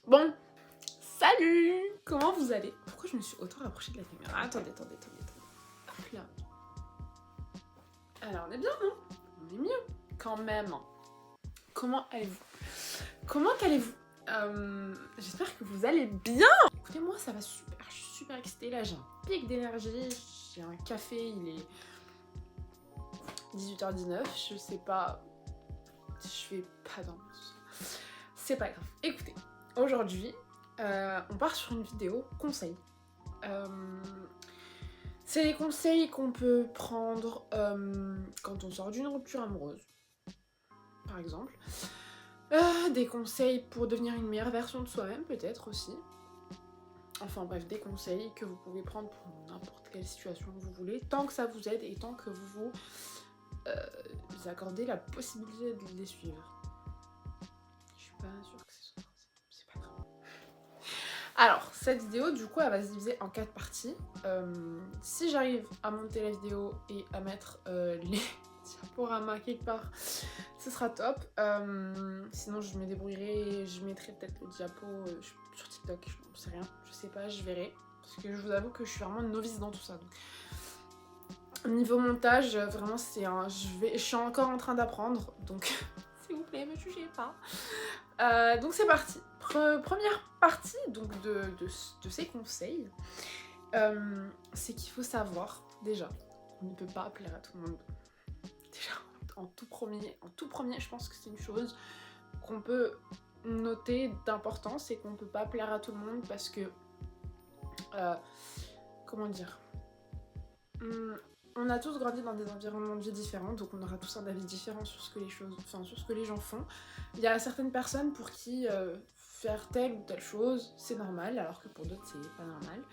Bon, salut! Comment vous allez? Pourquoi je me suis autant rapprochée de la caméra? Attendez. Hop là. Alors, on est bien, non? On est mieux, quand même. Comment allez-vous? J'espère que vous allez bien! Écoutez, moi, ça va super. Je suis super excitée, là. J'ai un pic d'énergie. J'ai un café, il est 18h19. Je sais pas... Je vais pas dans c'est pas grave. Écoutez, aujourd'hui, on part sur une vidéo conseils. C'est les conseils qu'on peut prendre quand on sort d'une rupture amoureuse, par exemple. Des conseils pour devenir une meilleure version de soi-même, peut-être aussi. Enfin bref, des conseils que vous pouvez prendre pour n'importe quelle situation que vous voulez, tant que ça vous aide et tant que vous vous accordez la possibilité de les suivre. Je suis pas sûre que c'est pas grave. Alors, cette vidéo, du coup, elle va se diviser en 4 parties. Si j'arrive à monter la vidéo et à mettre les diaporamas quelque part, ce sera top. Sinon, je me débrouillerai et je mettrai peut-être le diapo sur TikTok, je sais rien, je sais pas, je verrai. Parce que je vous avoue que je suis vraiment novice dans tout ça. Donc. Niveau montage, vraiment, je suis encore en train d'apprendre, donc s'il vous plaît, me jugez pas. Donc c'est parti. Première partie donc de ces conseils, c'est qu'il faut savoir déjà qu'on ne peut pas plaire à tout le monde. Déjà en tout premier, je pense que c'est une chose qu'on peut noter d'importance, c'est qu'on ne peut pas plaire à tout le monde parce que comment dire, on a tous grandi dans des environnements de vie différents, donc on aura tous un avis différent sur ce que les gens font. Il y a certaines personnes pour qui faire telle ou telle chose, c'est normal, alors que pour d'autres, c'est pas normal.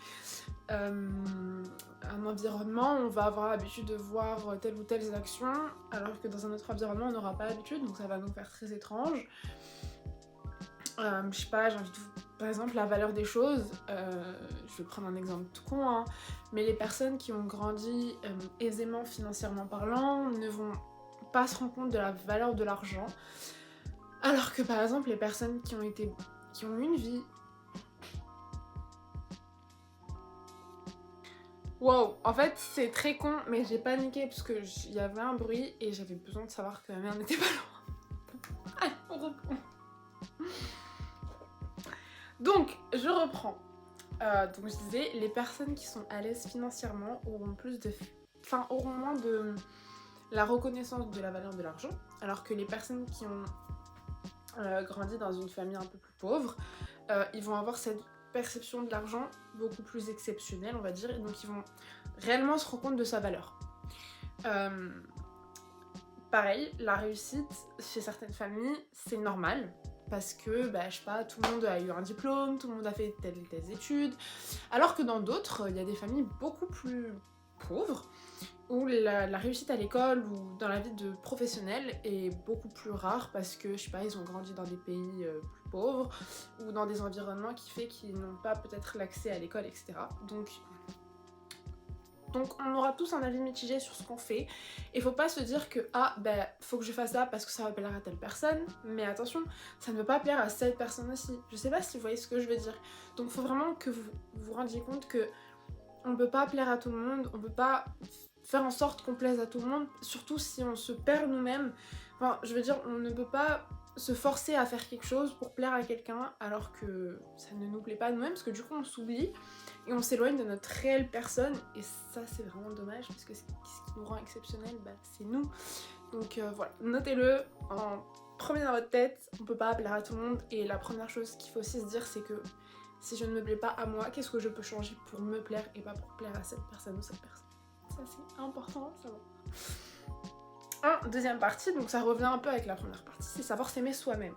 Un environnement, on va avoir l'habitude de voir telle ou telle action, alors que dans un autre environnement, on n'aura pas l'habitude, donc ça va nous faire très étrange. Je sais pas, j'ai envie de vous... Par exemple, la valeur des choses, je vais prendre un exemple tout con, hein, mais les personnes qui ont grandi aisément financièrement parlant ne vont pas se rendre compte de la valeur de l'argent, alors que par exemple les personnes qui ont eu une vie... Wow, en fait c'est très con, mais j'ai paniqué parce que il y avait un bruit et j'avais besoin de savoir que ma mère n'était pas loin. Allez, on reprend. Donc, je reprends. Donc je disais, les personnes qui sont à l'aise financièrement auront moins de la reconnaissance de la valeur de l'argent, alors que les personnes qui ont grandi dans une famille un peu plus pauvre, ils vont avoir cette perception de l'argent beaucoup plus exceptionnelle, on va dire, et donc ils vont réellement se rendre compte de sa valeur. Pareil, la réussite chez certaines familles, c'est normal. Parce que, je sais pas, tout le monde a eu un diplôme, tout le monde a fait telles et telles études. Alors que dans d'autres, il y a des familles beaucoup plus pauvres, où la réussite à l'école ou dans la vie de professionnel est beaucoup plus rare parce que, je sais pas, ils ont grandi dans des pays plus pauvres, ou dans des environnements qui fait qu'ils n'ont pas peut-être l'accès à l'école, etc. Donc on aura tous un avis mitigé sur ce qu'on fait, et faut pas se dire que faut que je fasse ça parce que ça va plaire à telle personne, mais attention, ça ne veut pas plaire à cette personne aussi. Je sais pas si vous voyez ce que je veux dire. Donc faut vraiment que vous vous rendiez compte que on peut pas plaire à tout le monde, on peut pas faire en sorte qu'on plaise à tout le monde, surtout si on se perd nous-mêmes. Enfin, je veux dire, on ne peut pas se forcer à faire quelque chose pour plaire à quelqu'un alors que ça ne nous plaît pas à nous-mêmes, parce que du coup on s'oublie et on s'éloigne de notre réelle personne, et ça c'est vraiment dommage parce que ce qui nous rend exceptionnel, c'est nous. Donc voilà, notez-le en premier dans votre tête, on peut pas plaire à tout le monde, et la première chose qu'il faut aussi se dire, c'est que si je ne me plais pas à moi, qu'est-ce que je peux changer pour me plaire et pas pour plaire à cette personne ou cette personne. Ça c'est important, ça va. Deuxième partie, donc ça revient un peu avec la première partie, c'est savoir s'aimer soi-même.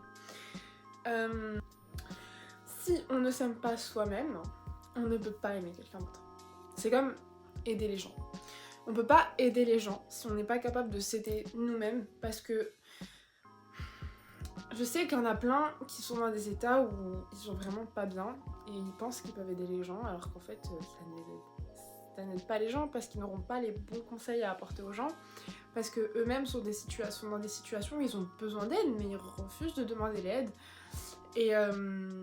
Si on ne s'aime pas soi-même, on ne peut pas aimer quelqu'un d'autre. C'est comme aider les gens. On peut pas aider les gens si on n'est pas capable de s'aider nous-mêmes, parce que je sais qu'il y en a plein qui sont dans des états où ils sont vraiment pas bien et ils pensent qu'ils peuvent aider les gens alors qu'en fait ça ne les aide ça n'aide pas les gens parce qu'ils n'auront pas les bons conseils à apporter aux gens, parce que eux-mêmes sont dans des situations où ils ont besoin d'aide, mais ils refusent de demander l'aide. Et je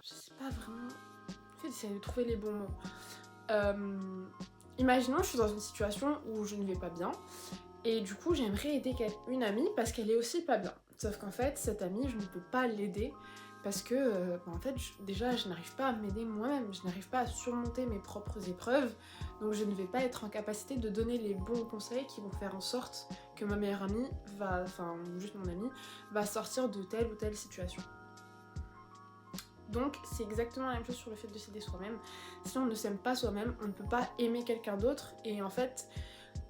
sais pas vraiment... En fait, j'essaie de trouver les bons mots. Imaginons je suis dans une situation où je ne vais pas bien, et du coup j'aimerais aider une amie parce qu'elle est aussi pas bien. Sauf qu'en fait, cette amie, je ne peux pas l'aider parce que, en fait, déjà, je n'arrive pas à m'aider moi-même, je n'arrive pas à surmonter mes propres épreuves, donc je ne vais pas être en capacité de donner les bons conseils qui vont faire en sorte que ma meilleure amie juste mon amie, va sortir de telle ou telle situation. Donc c'est exactement la même chose sur le fait de s'aider soi-même. Si on ne s'aime pas soi-même, on ne peut pas aimer quelqu'un d'autre, et en fait,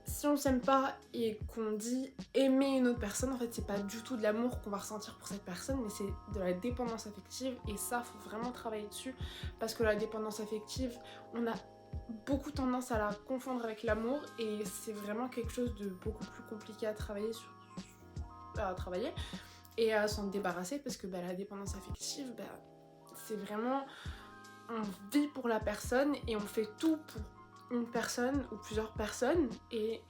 si on s'aime pas et qu'on dit aimer une autre personne, en fait c'est pas du tout de l'amour qu'on va ressentir pour cette personne, mais c'est de la dépendance affective, et ça faut vraiment travailler dessus, parce que la dépendance affective, on a beaucoup tendance à la confondre avec l'amour, et c'est vraiment quelque chose de beaucoup plus compliqué à travailler et à s'en débarrasser, parce que la dépendance affective, c'est vraiment, on vit pour la personne et on fait tout pour une personne ou plusieurs personnes, et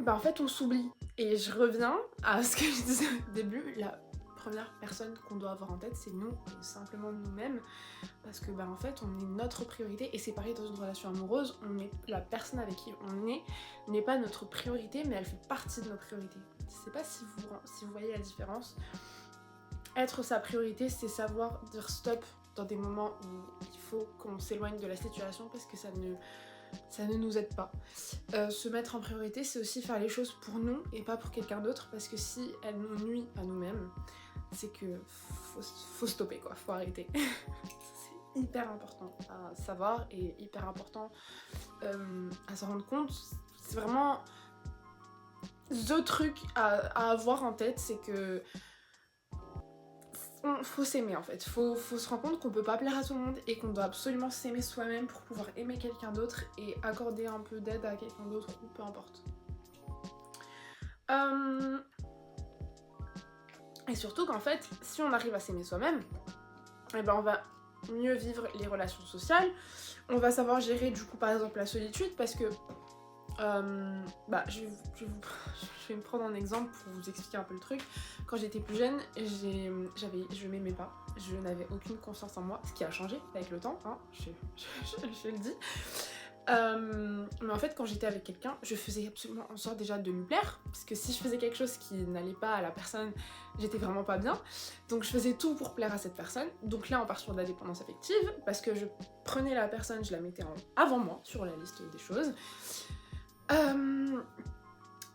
en fait on s'oublie. Et je reviens à ce que je disais au début, la première personne qu'on doit avoir en tête, c'est nous, et simplement nous-mêmes, parce que en fait on est notre priorité, et c'est pareil dans une relation amoureuse, la personne avec qui on est n'est pas notre priorité, mais elle fait partie de nos priorités. Je sais pas si vous voyez la différence. Être sa priorité, c'est savoir dire stop dans des moments où il faut qu'on s'éloigne de la situation, parce que ça ne nous aide pas. Se mettre en priorité, c'est aussi faire les choses pour nous et pas pour quelqu'un d'autre, parce que si elle nous nuit à nous-mêmes, c'est que faut stopper quoi, faut arrêter. C'est hyper important à savoir et hyper important à s'en rendre compte. C'est vraiment the truc à avoir en tête, c'est que faut s'aimer en fait, faut se rendre compte qu'on peut pas plaire à tout le monde et qu'on doit absolument s'aimer soi-même pour pouvoir aimer quelqu'un d'autre et accorder un peu d'aide à quelqu'un d'autre, ou peu importe. Et surtout qu'en fait, si on arrive à s'aimer soi-même, on va mieux vivre les relations sociales, on va savoir gérer du coup par exemple la solitude, parce que je vais me prendre un exemple pour vous expliquer un peu le truc. Quand j'étais plus jeune, je m'aimais pas, je n'avais aucune confiance en moi, ce qui a changé avec le temps, hein, je le dis. Mais en fait, quand j'étais avec quelqu'un, je faisais absolument en sorte déjà de lui plaire, parce que si je faisais quelque chose qui n'allait pas à la personne, j'étais vraiment pas bien. Donc je faisais tout pour plaire à cette personne. Donc là, on part sur de la dépendance affective, parce que je prenais la personne, je la mettais avant moi sur la liste des choses.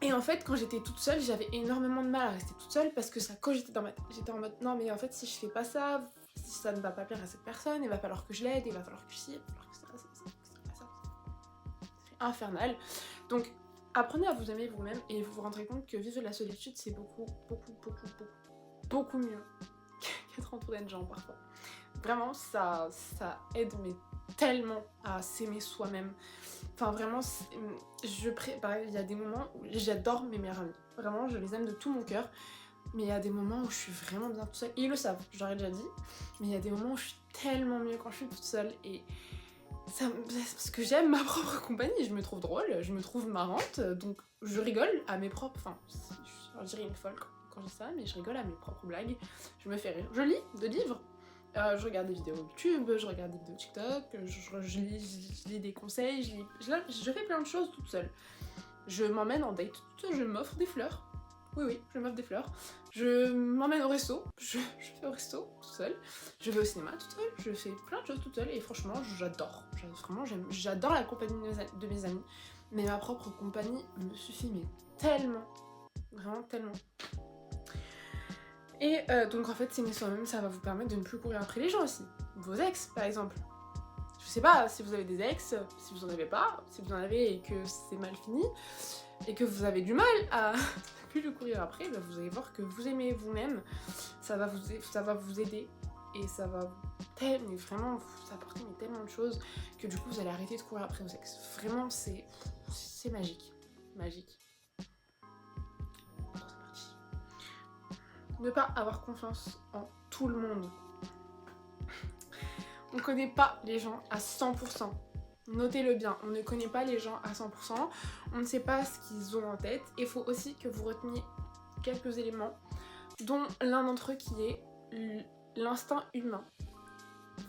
Et en fait, quand j'étais toute seule, j'avais énormément de mal à rester toute seule, parce que ça cogitait dans ma tête. J'étais en mode non, mais en fait, si je fais pas ça, si ça ne va pas plaire à cette personne, il va falloir que je l'aide, il va falloir que je il va falloir que ça. C'est infernal. Donc, apprenez à vous aimer vous-même, et vous vous rendrez compte que vivre la solitude, c'est beaucoup mieux qu'être entouré de gens parfois. Vraiment, ça aide mais tellement à s'aimer soi-même. Enfin vraiment, il y a des moments où j'adore mes meilleures amies. Vraiment, je les aime de tout mon cœur. Mais il y a des moments où je suis vraiment bien toute seule. Et ils le savent, je leur ai déjà dit. Mais il y a des moments où je suis tellement mieux quand je suis toute seule. Et parce que j'aime ma propre compagnie. Je me trouve drôle, je me trouve marrante. Donc je rigole à mes propres... Enfin, je dirais une folle quand je dis ça, mais je rigole à mes propres blagues. Je me fais rire. Je lis des livres. Je regarde des vidéos YouTube, je regarde des vidéos TikTok, je lis des conseils, je fais plein de choses toute seule. Je m'emmène en date toute seule, je m'offre des fleurs. Oui, je m'offre des fleurs. Je m'emmène au resto, je fais au resto toute seule. Je vais au cinéma toute seule, je fais plein de choses toute seule, et franchement, j'adore. J'adore la compagnie de mes amis. Mais ma propre compagnie me suffit, mais tellement. Vraiment tellement. Et donc en fait, s'aimer soi-même, ça va vous permettre de ne plus courir après les gens aussi. Vos ex, par exemple. Je sais pas si vous avez des ex, si vous en avez pas, si vous en avez et que c'est mal fini, et que vous avez du mal à plus le courir après, vous allez voir que vous aimez vous-même, ça va vous aider, et ça va vraiment vous apporter tellement de choses que du coup vous allez arrêter de courir après vos ex. Vraiment, c'est magique. Magique. Ne pas avoir confiance en tout le monde. on connaît pas les gens à 100%. Notez-le bien, on ne connaît pas les gens à 100%, on ne sait pas ce qu'ils ont en tête. Et il faut aussi que vous reteniez quelques éléments, dont l'un d'entre eux qui est l'instinct humain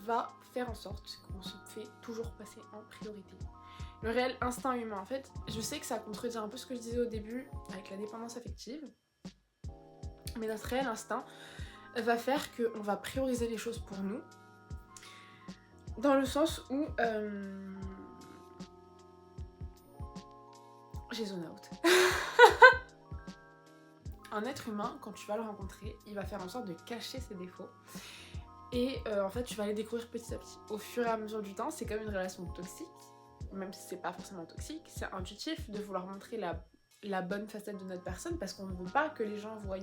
va faire en sorte qu'on se fait toujours passer en priorité. Le réel instinct humain, en fait, je sais que ça contredit un peu ce que je disais au début avec la dépendance affective, mais notre réel instinct va faire qu'on va prioriser les choses pour nous, dans le sens où... J'ai zone out. Un être humain, quand tu vas le rencontrer, il va faire en sorte de cacher ses défauts. Et en fait, tu vas les découvrir petit à petit. Au fur et à mesure du temps, c'est comme une relation toxique, même si c'est pas forcément toxique, c'est intuitif de vouloir montrer la bonne facette de notre personne, parce qu'on ne veut pas que les gens voient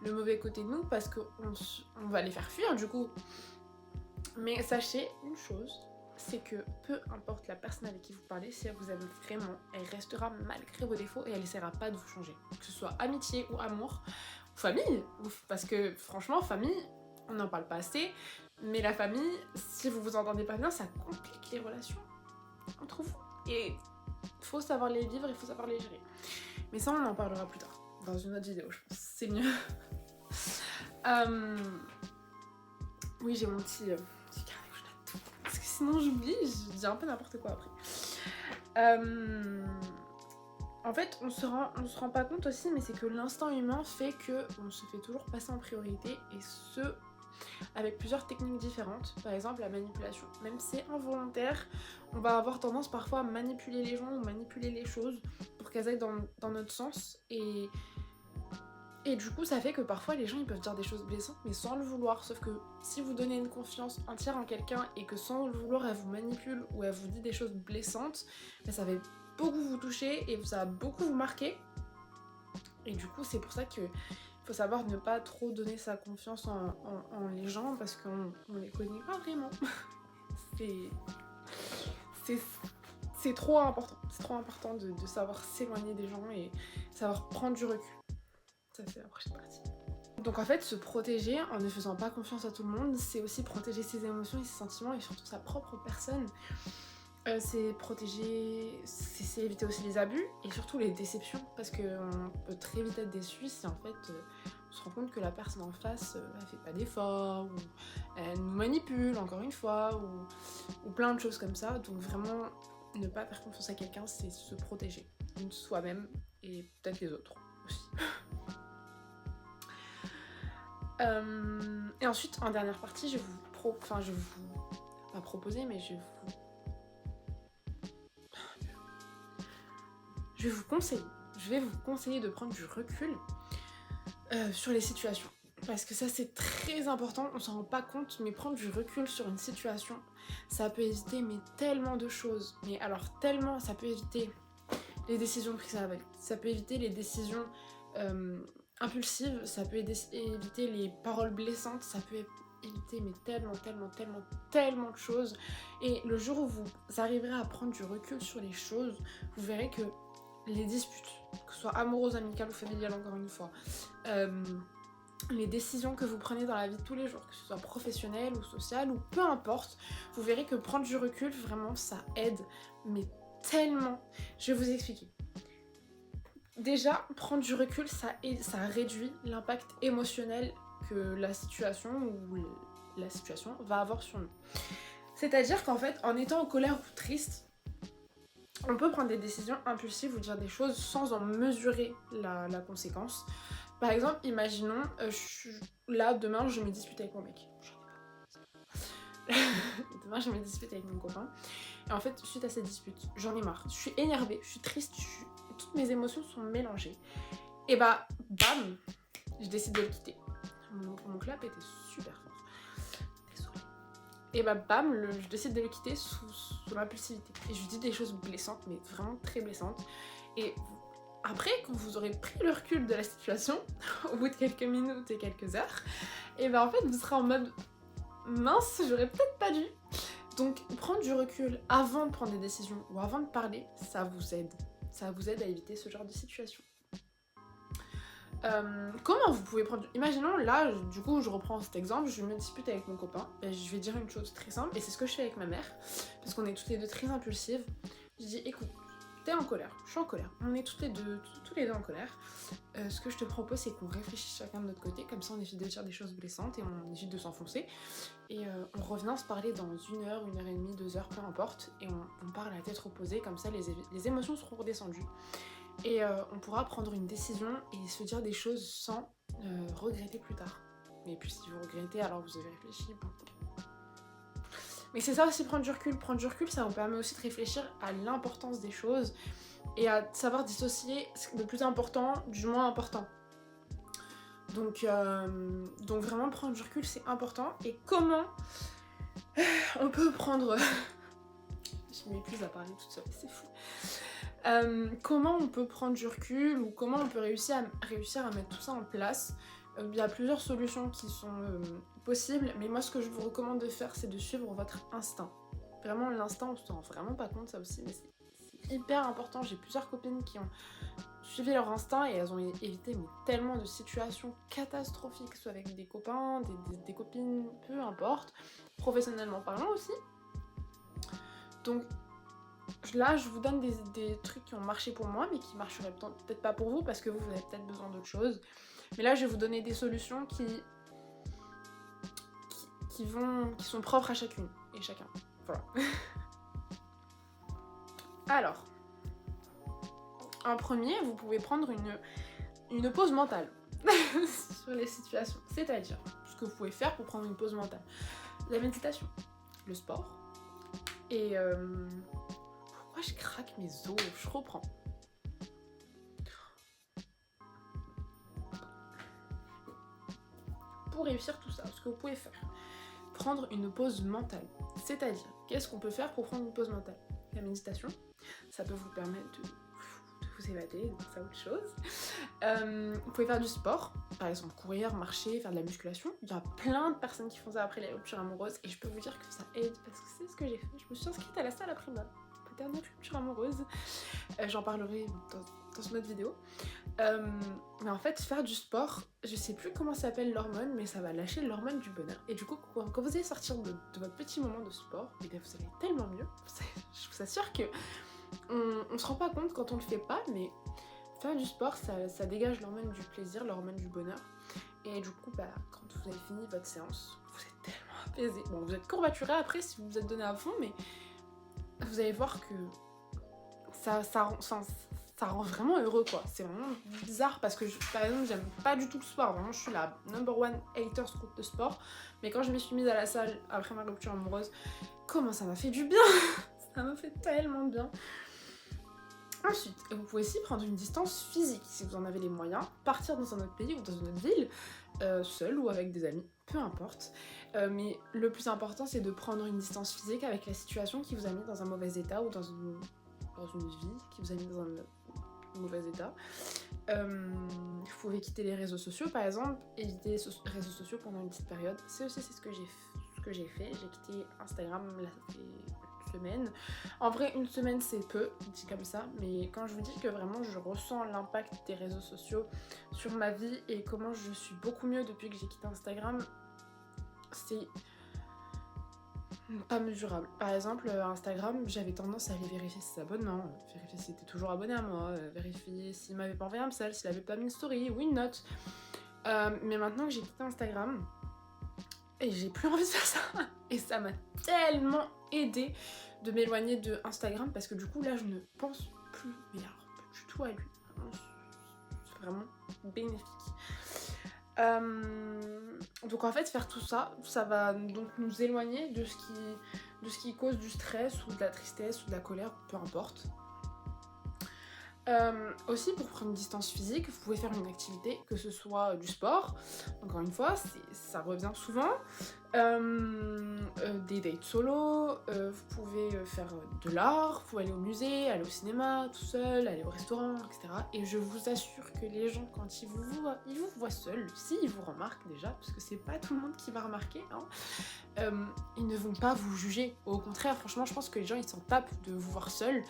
le mauvais côté de nous, parce qu'on va les faire fuir du coup. Mais sachez une chose, c'est que peu importe la personne avec qui vous parlez, si elle vous aime vraiment, elle restera malgré vos défauts et elle essaiera pas de vous changer. Que ce soit amitié ou amour, ou famille, parce que franchement, famille, on n'en parle pas assez, mais la famille, si vous vous entendez pas bien, ça complique les relations entre vous. Et il faut savoir les vivre, il faut savoir les gérer. Mais ça, on en parlera plus tard, dans une autre vidéo, je pense. C'est mieux. Oui, j'ai mon petit carnet où je note tout. Parce que sinon j'oublie, je dis un peu n'importe quoi après. En fait, on se rend pas compte aussi, mais c'est que l'instinct humain fait qu'on se fait toujours passer en priorité, et ce, avec plusieurs techniques différentes. Par exemple, la manipulation. Même si c'est involontaire, on va avoir tendance parfois à manipuler les gens ou manipuler les choses pour qu'elles aillent dans notre sens. Et du coup, ça fait que parfois les gens ils peuvent dire des choses blessantes, mais sans le vouloir. Sauf que si vous donnez une confiance entière en quelqu'un et que sans le vouloir elle vous manipule ou elle vous dit des choses blessantes, ben, ça va beaucoup vous toucher et ça va beaucoup vous marquer. Et du coup, c'est pour ça qu'il faut savoir ne pas trop donner sa confiance en les gens, parce qu'on les connaît pas vraiment. C'est trop important. C'est trop important de savoir s'éloigner des gens et savoir prendre du recul. Ça, c'est la prochaine partie. Donc en fait, se protéger en ne faisant pas confiance à tout le monde, c'est aussi protéger ses émotions et ses sentiments et surtout sa propre personne. C'est protéger, c'est éviter aussi les abus et surtout les déceptions, parce qu'on peut très vite être déçu si en fait on se rend compte que la personne en face elle fait pas d'efforts, ou elle nous manipule encore une fois, ou plein de choses comme ça. Donc vraiment, ne pas faire confiance à quelqu'un, c'est se protéger soi-même et peut-être les autres aussi. Et ensuite, en dernière partie, je vais vous conseiller de prendre du recul sur les situations. Parce que ça, c'est très important, on s'en rend pas compte, mais prendre du recul sur une situation, ça peut éviter tellement de choses. Mais alors tellement, ça peut éviter les décisions prises à l'aveugle, ça peut éviter les décisions impulsives, ça peut éviter les paroles blessantes, ça peut éviter tellement de choses. Et le jour où vous arriverez à prendre du recul sur les choses, vous verrez que les disputes, que ce soit amoureuses, amicales ou familiales, encore une fois, les décisions que vous prenez dans la vie de tous les jours, que ce soit professionnelle ou sociale ou peu importe, vous verrez que prendre du recul, vraiment, ça aide, mais tellement. Je vais vous expliquer. Déjà, prendre du recul, ça réduit l'impact émotionnel que la situation va avoir sur nous. C'est-à-dire qu'en fait, en étant en colère ou triste, on peut prendre des décisions impulsives ou dire des choses sans en mesurer la conséquence. Par exemple, imaginons, demain, je me dispute avec mon mec. Demain, je me dispute avec mon copain. Et en fait, suite à cette dispute, j'en ai marre. Je suis énervée, je suis triste, toutes mes émotions sont mélangées. Et bah, bam, je décide de le quitter. Mon clap était super fort. Désolée. Et bah, bam, je décide de le quitter sous l'impulsivité. Et je lui dis des choses blessantes, mais vraiment très blessantes. Et après, quand vous aurez pris le recul de la situation, au bout de quelques minutes et quelques heures, et bah en fait, vous serez en mode mince, j'aurais peut-être pas dû. Donc, prendre du recul avant de prendre des décisions ou avant de parler, ça vous aide. Ça vous aide à éviter ce genre de situation. Comment vous pouvez prendre... Imaginons, là, du coup, je reprends cet exemple, je me dispute avec mon copain, et je vais dire une chose très simple, et c'est ce que je fais avec ma mère, parce qu'on est toutes les deux très impulsives. Je dis, écoute, t'es en colère, je suis en colère, on est tous les deux en colère. Ce que je te propose, c'est qu'on réfléchisse chacun de notre côté, comme ça on évite de dire des choses blessantes, et on évite de s'enfoncer. Et on revient se parler dans 1 heure, 1 heure et demie, 2 heures, peu importe, et on parle à tête reposée, comme ça les émotions seront redescendues. Et on pourra prendre une décision et se dire des choses sans regretter plus tard. Et puis si vous regrettez, alors vous avez réfléchi. Bon. Mais c'est ça aussi, prendre du recul. Prendre du recul, ça vous permet aussi de réfléchir à l'importance des choses et à savoir dissocier le plus important du moins important. Donc vraiment, prendre du recul, c'est important. Et comment on peut prendre... Je m'épuise à parler toute seule, c'est fou. Comment on peut prendre du recul ou comment on peut réussir à mettre tout ça en place. Il y a plusieurs solutions qui sont possibles, mais moi ce que je vous recommande de faire, c'est de suivre votre instinct. Vraiment, l'instinct, on se rend vraiment pas compte, ça aussi, mais c'est hyper important. J'ai plusieurs copines qui ont suivi leur instinct et elles ont évité tellement de situations catastrophiques, soit avec des copains, des copines, peu importe, professionnellement parlant aussi. Donc là, je vous donne des trucs qui ont marché pour moi, mais qui marcheraient peut-être pas pour vous, parce que vous avez peut-être besoin d'autre chose. Mais là, je vais vous donner des solutions qui sont propres à chacune et chacun. Voilà. Alors, en premier, vous pouvez prendre une pause mentale sur les situations. C'est-à-dire, ce que vous pouvez faire pour prendre une pause mentale. La méditation, le sport, et... Pourquoi je craque mes os? Je reprends. Pour réussir tout ça, ce que vous pouvez faire, prendre une pause mentale. C'est-à-dire, qu'est-ce qu'on peut faire pour prendre une pause mentale? La méditation, ça peut vous permettre de vous évader, c'est autre chose. Vous pouvez faire du sport, par exemple courir, marcher, faire de la musculation. Il y a plein de personnes qui font ça après les ruptures amoureuses et je peux vous dire que ça aide parce que c'est ce que j'ai fait. Je me suis inscrite à la salle après ma dernière rupture amoureuse. J'en parlerai dans une autre vidéo. Mais en fait, faire du sport, je sais plus comment s'appelle l'hormone, mais ça va lâcher l'hormone du bonheur. Et du coup, quand vous allez sortir de votre petit moment de sport, et bien vous allez tellement mieux. Je vous assure que on se rend pas compte quand on le fait pas, mais faire du sport, ça dégage l'hormone du plaisir, l'hormone du bonheur. Et du coup, quand vous avez fini votre séance, vous êtes tellement apaisé. Bon, vous êtes courbaturé après si vous vous êtes donné à fond, mais vous allez voir que ça rend vraiment heureux, quoi. C'est vraiment bizarre parce que, par exemple, j'aime pas du tout le sport. Vraiment, je suis la #1 hater de sport. Mais quand je me suis mise à la salle après ma rupture amoureuse, comment ça m'a fait du bien! Ça m'a fait tellement bien. Ensuite, vous pouvez aussi prendre une distance physique si vous en avez les moyens, partir dans un autre pays ou dans une autre ville, seul ou avec des amis, peu importe. Mais le plus important, c'est de prendre une distance physique avec la situation qui vous a mis dans un mauvais état ou dans une vie qui vous a mis dans un mauvais état. Vous pouvez quitter les réseaux sociaux, par exemple, éviter les réseaux sociaux pendant une petite période. C'est ce que j'ai fait. J'ai quitté Instagram, là, ça fait semaine. En vrai, une semaine c'est peu, dit comme ça, mais quand je vous dis que vraiment je ressens l'impact des réseaux sociaux sur ma vie et comment je suis beaucoup mieux depuis que j'ai quitté Instagram, c'est pas mesurable. Par exemple, Instagram, j'avais tendance à aller vérifier ses abonnements, vérifier s'il était toujours abonné à moi, vérifier s'il m'avait pas envoyé un message, s'il avait pas mis une story ou une note. Mais maintenant que j'ai quitté Instagram, et j'ai plus envie de faire ça. Et ça m'a tellement aidé de m'éloigner de Instagram parce que du coup là je ne pense plus, mais alors, pas du tout à lui. C'est vraiment bénéfique. Donc en fait faire tout ça, ça va donc nous éloigner de ce qui cause du stress ou de la tristesse ou de la colère, peu importe. Aussi pour prendre une distance physique, vous pouvez faire une activité, que ce soit du sport, encore une fois, ça revient souvent, des dates solo, vous pouvez faire de l'art, vous pouvez aller au musée, aller au cinéma tout seul, aller au restaurant, etc. Et je vous assure que les gens, quand ils vous voient seul, s'ils vous remarquent déjà, parce que c'est pas tout le monde qui va remarquer, hein, ils ne vont pas vous juger. Au contraire, franchement, je pense que les gens ils s'en tapent de vous voir seul.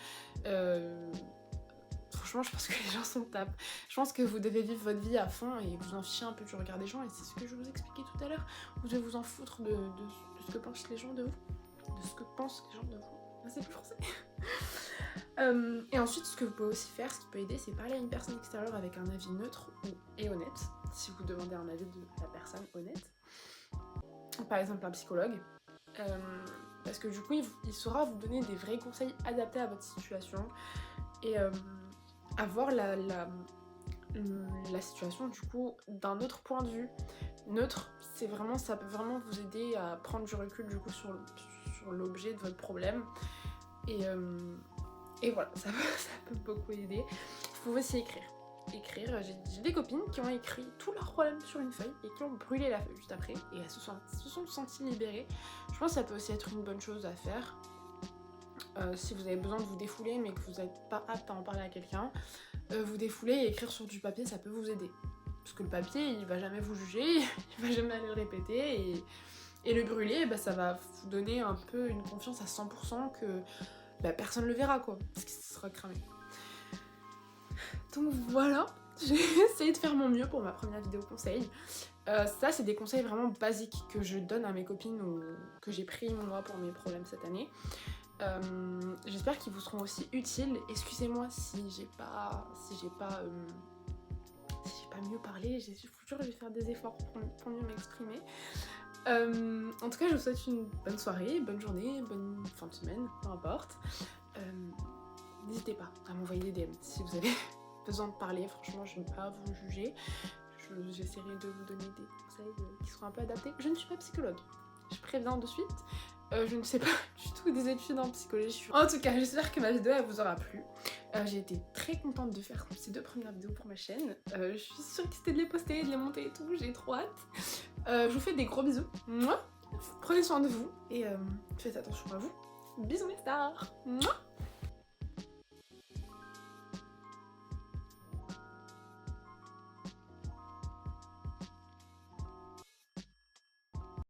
franchement, je pense que les gens s'en tapent. Je pense que vous devez vivre votre vie à fond et vous en fichez un peu du regard des gens, et c'est ce que je vous expliquais tout à l'heure. Vous devez vous en foutre de ce que pensent les gens de vous. De ce que pensent les gens de vous. Ah, c'est plus français. Et ensuite, ce que vous pouvez aussi faire, ce qui peut aider, c'est parler à une personne extérieure avec un avis neutre et honnête, si vous demandez un avis de la personne honnête. Par exemple, un psychologue. Parce que du coup, il saura vous donner des vrais conseils adaptés à votre situation et avoir la situation du coup d'un autre point de vue. Neutre, c'est vraiment, ça peut vraiment vous aider à prendre du recul du coup sur l'objet de votre problème. Et voilà, ça peut beaucoup aider. Vous pouvez aussi écrire. J'ai des copines qui ont écrit tous leurs problèmes sur une feuille et qui ont brûlé la feuille juste après, et elles se sont senties libérées. Je pense que ça peut aussi être une bonne chose à faire. Si vous avez besoin de vous défouler mais que vous n'êtes pas apte à en parler à quelqu'un, vous défouler et écrire sur du papier, ça peut vous aider. Parce que le papier, il va jamais vous juger, il va jamais aller le répéter, et le brûler, bah, ça va vous donner un peu une confiance à 100% que bah, personne le verra, quoi, parce qu'il sera cramé. Donc voilà, j'ai essayé de faire mon mieux pour ma première vidéo conseil. Ça, c'est des conseils vraiment basiques que je donne à mes copines ou que j'ai pris moi pour mes problèmes cette année. J'espère qu'ils vous seront aussi utiles. Excusez-moi si j'ai pas mieux parlé. Je suis sûre que je vais faire des efforts pour mieux m'exprimer. En tout cas, je vous souhaite une bonne soirée, bonne journée, bonne fin de semaine, peu importe. N'hésitez pas à m'envoyer des DM si vous avez besoin de parler. Franchement, je ne vais pas vous juger. J'essaierai de vous donner des conseils qui seront un peu adaptés. Je ne suis pas psychologue, je préviens de suite. Je ne sais pas du tout des études en psychologie. En tout cas, j'espère que ma vidéo elle vous aura plu. J'ai été très contente de faire ces 2 premières vidéos pour ma chaîne. Je suis sûre que c'était de les poster, de les monter et tout. J'ai trop hâte. Je vous fais des gros bisous. Mouah. Prenez soin de vous et faites attention à vous. Bisous mes stars. Mouah.